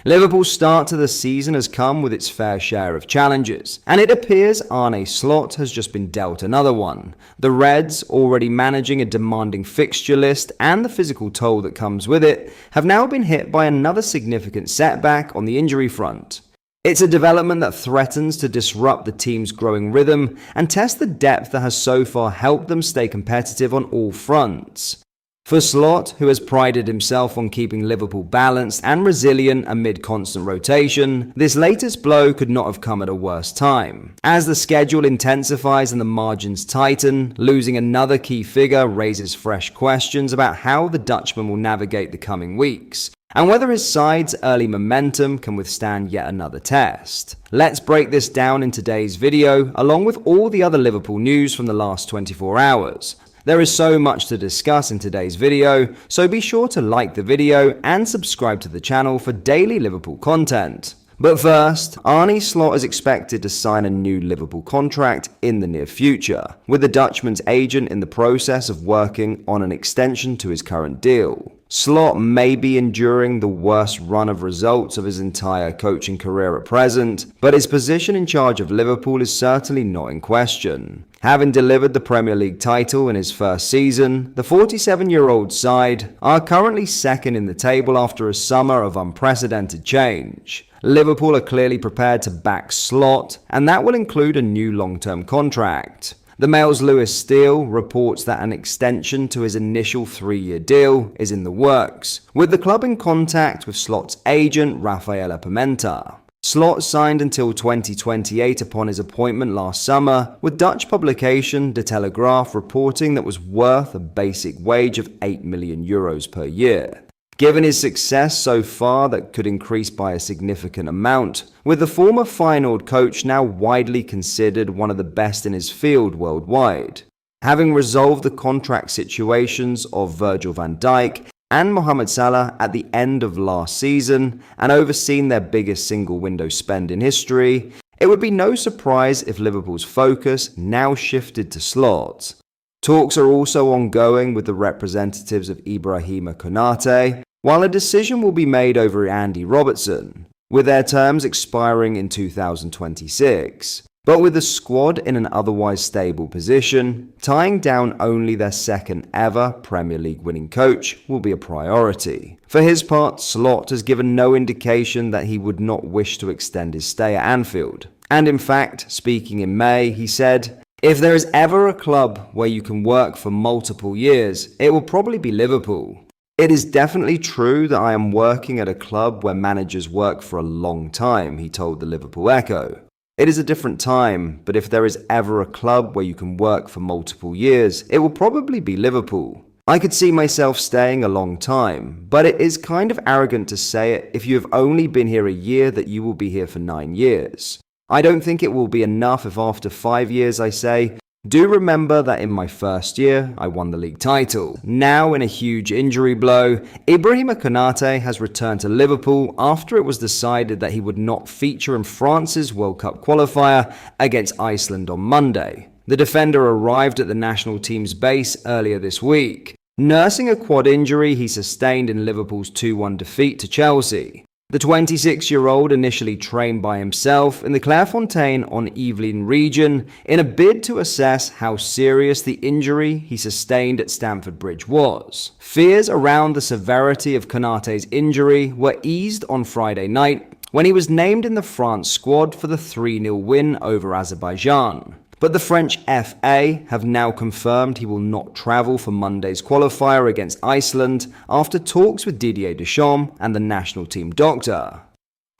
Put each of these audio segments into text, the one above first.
Liverpool's start to the season has come with its fair share of challenges, and it appears Arne Slot has just been dealt another one. The Reds, already managing a demanding fixture list and the physical toll that comes with it, have now been hit by another significant setback on the injury front. It's a development that threatens to disrupt the team's growing rhythm and test the depth that has so far helped them stay competitive on all fronts. For Slot, who has prided himself on keeping Liverpool balanced and resilient amid constant rotation, this latest blow could not have come at a worse time. As the schedule intensifies and the margins tighten, losing another key figure raises fresh questions about how the Dutchman will navigate the coming weeks, and whether his side's early momentum can withstand yet another test. Let's break this down in today's video, along with all the other Liverpool news from the last 24 hours. There is so much to discuss in today's video, so be sure to like the video and subscribe to the channel for daily Liverpool content. But first, Arne Slot is expected to sign a new Liverpool contract in the near future, with the Dutchman's agent in the process of working on an extension to his current deal. Slot may be enduring the worst run of results of his entire coaching career at present, but his position in charge of Liverpool is certainly not in question. Having delivered the Premier League title in his first season, the 47-year-old side are currently second in the table after a summer of unprecedented change. Liverpool are clearly prepared to back Slot, and that will include a new long-term contract. The Mail's Lewis Steele reports that an extension to his initial 3-year deal is in the works, with the club in contact with Slot's agent Rafaela Pimenta. Slot signed until 2028 upon his appointment last summer, with Dutch publication De Telegraaf reporting that was worth a basic wage of €8 million per year. Given his success so far, that could increase by a significant amount, with the former Feyenoord coach now widely considered one of the best in his field worldwide. Having resolved the contract situations of Virgil van Dijk and Mohamed Salah at the end of last season and overseen their biggest single window spend in history, it would be no surprise if Liverpool's focus now shifted to Slot. Talks are also ongoing with the representatives of Ibrahima Konate, while a decision will be made over Andy Robertson, with their terms expiring in 2026. But with the squad in an otherwise stable position, tying down only their second ever Premier League winning coach will be a priority. For his part, Slot has given no indication that he would not wish to extend his stay at Anfield. And in fact, speaking in May, he said, "If there is ever a club where you can work for multiple years, it will probably be Liverpool. It is definitely true that I am working at a club where managers work for a long time," he told the Liverpool Echo. "It is a different time, but if there is ever a club where you can work for multiple years, it will probably be Liverpool. I could see myself staying a long time, but it is kind of arrogant to say it if you have only been here a year that you will be here for 9 years. I don't think it will be enough if after 5 years I say, do remember that in my first year, I won the league title." Now in a huge injury blow, Ibrahima Konate has returned to Liverpool after it was decided that he would not feature in France's World Cup qualifier against Iceland on Monday. The defender arrived at the national team's base earlier this week, nursing a quad injury he sustained in Liverpool's 2-1 defeat to Chelsea. The 26-year-old initially trained by himself in the Clairefontaine-en-Yvelines region in a bid to assess how serious the injury he sustained at Stamford Bridge was. Fears around the severity of Konate's injury were eased on Friday night when he was named in the France squad for the 3-0 win over Azerbaijan. But the French FA have now confirmed he will not travel for Monday's qualifier against Iceland after talks with Didier Deschamps and the national team doctor.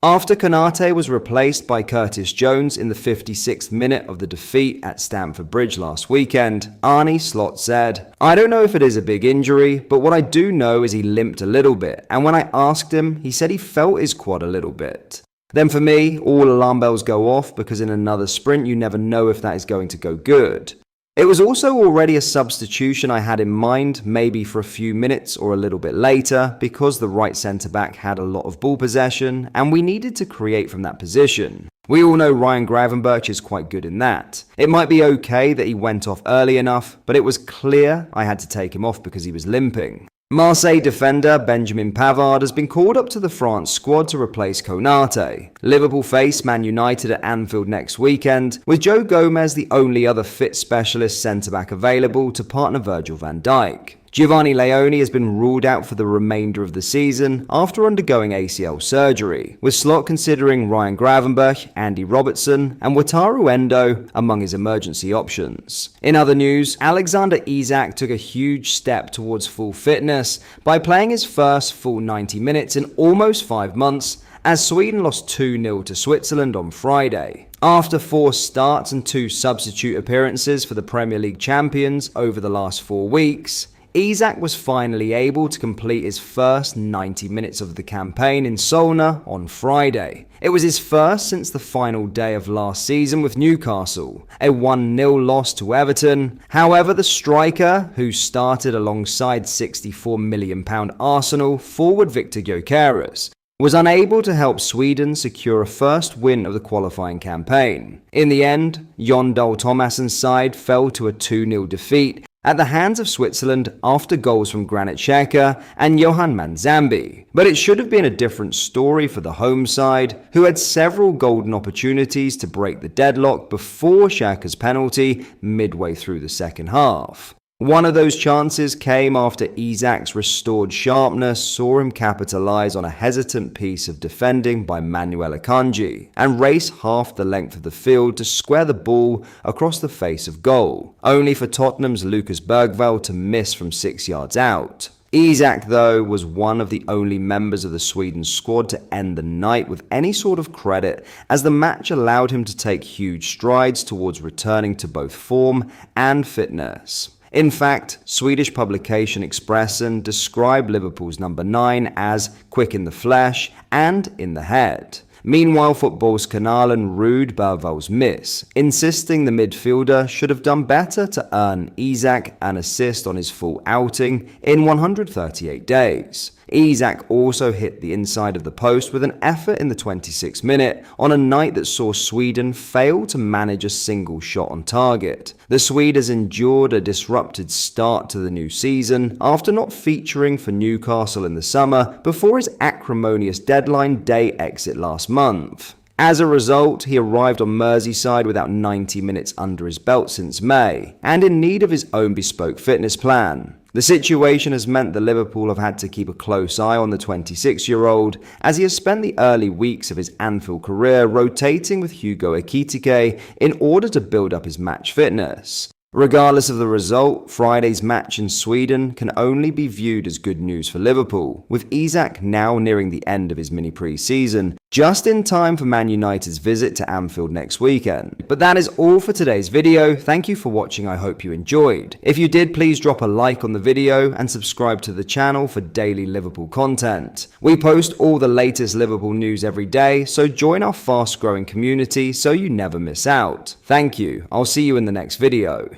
After Konate was replaced by Curtis Jones in the 56th minute of the defeat at Stamford Bridge last weekend, Arne Slot said, "I don't know if it is a big injury, but what I do know is he limped a little bit, and when I asked him, he said he felt his quad a little bit. Then for me, all alarm bells go off because in another sprint you never know if that is going to go good. It was also already a substitution I had in mind, maybe for a few minutes or a little bit later, because the right centre-back had a lot of ball possession and we needed to create from that position. We all know Ryan Gravenberch is quite good in that. It might be okay that he went off early enough, but it was clear I had to take him off because he was limping. Marseille defender Benjamin Pavard has been called up to the France squad to replace Konate. Liverpool face Man United at Anfield next weekend, with Joe Gomez the only other fit specialist centre-back available to partner Virgil van Dijk. Giovanni Leone has been ruled out for the remainder of the season after undergoing ACL surgery, with Slot considering Ryan Gravenberch, Andy Robertson, and Wataru Endo among his emergency options. In other news, Alexander Isak took a huge step towards full fitness by playing his first full 90 minutes in almost 5 months as Sweden lost 2-0 to Switzerland on Friday. After 4 starts and 2 substitute appearances for the Premier League champions over the last 4 weeks, Isak was finally able to complete his first 90 minutes of the campaign in Solna on Friday. It was his first since the final day of last season with Newcastle, a 1-0 loss to Everton. However, the striker, who started alongside £64 million Arsenal forward Victor Gyökeres, was unable to help Sweden secure a first win of the qualifying campaign. In the end, Jon Dahl Tomasson's side fell to a 2-0 defeat at the hands of Switzerland after goals from Granit Xhaka and Johan Manzambi. But it should have been a different story for the home side, who had several golden opportunities to break the deadlock before Xhaka's penalty midway through the second half. One of those chances came after Isak's restored sharpness saw him capitalise on a hesitant piece of defending by Manuel Akanji and race half the length of the field to square the ball across the face of goal, only for Tottenham's Lucas Bergvall to miss from 6 yards out. Isak, though, was one of the only members of the Sweden squad to end the night with any sort of credit, as the match allowed him to take huge strides towards returning to both form and fitness. In fact, Swedish publication Expressen described Liverpool's number 9 as quick in the flesh and in the head. Meanwhile, Fotbollskanalen rued Bergvall's miss, insisting the midfielder should have done better to earn Isak an assist on his full outing in 138 days. Isak also hit the inside of the post with an effort in the 26th minute on a night that saw Sweden fail to manage a single shot on target. The Swede has endured a disrupted start to the new season after not featuring for Newcastle in the summer before his acrimonious deadline day exit last month. As a result, he arrived on Merseyside without 90 minutes under his belt since May, and in need of his own bespoke fitness plan. The situation has meant that Liverpool have had to keep a close eye on the 26-year-old, as he has spent the early weeks of his Anfield career rotating with Hugo Ekitike in order to build up his match fitness. Regardless of the result, Friday's match in Sweden can only be viewed as good news for Liverpool, with Isak now nearing the end of his mini pre-season, just in time for Man United's visit to Anfield next weekend. But that is all for today's video. Thank you for watching. I hope you enjoyed. If you did, please drop a like on the video and subscribe to the channel for daily Liverpool content. We post all the latest Liverpool news every day, so join our fast-growing community so you never miss out. Thank you. I'll see you in the next video.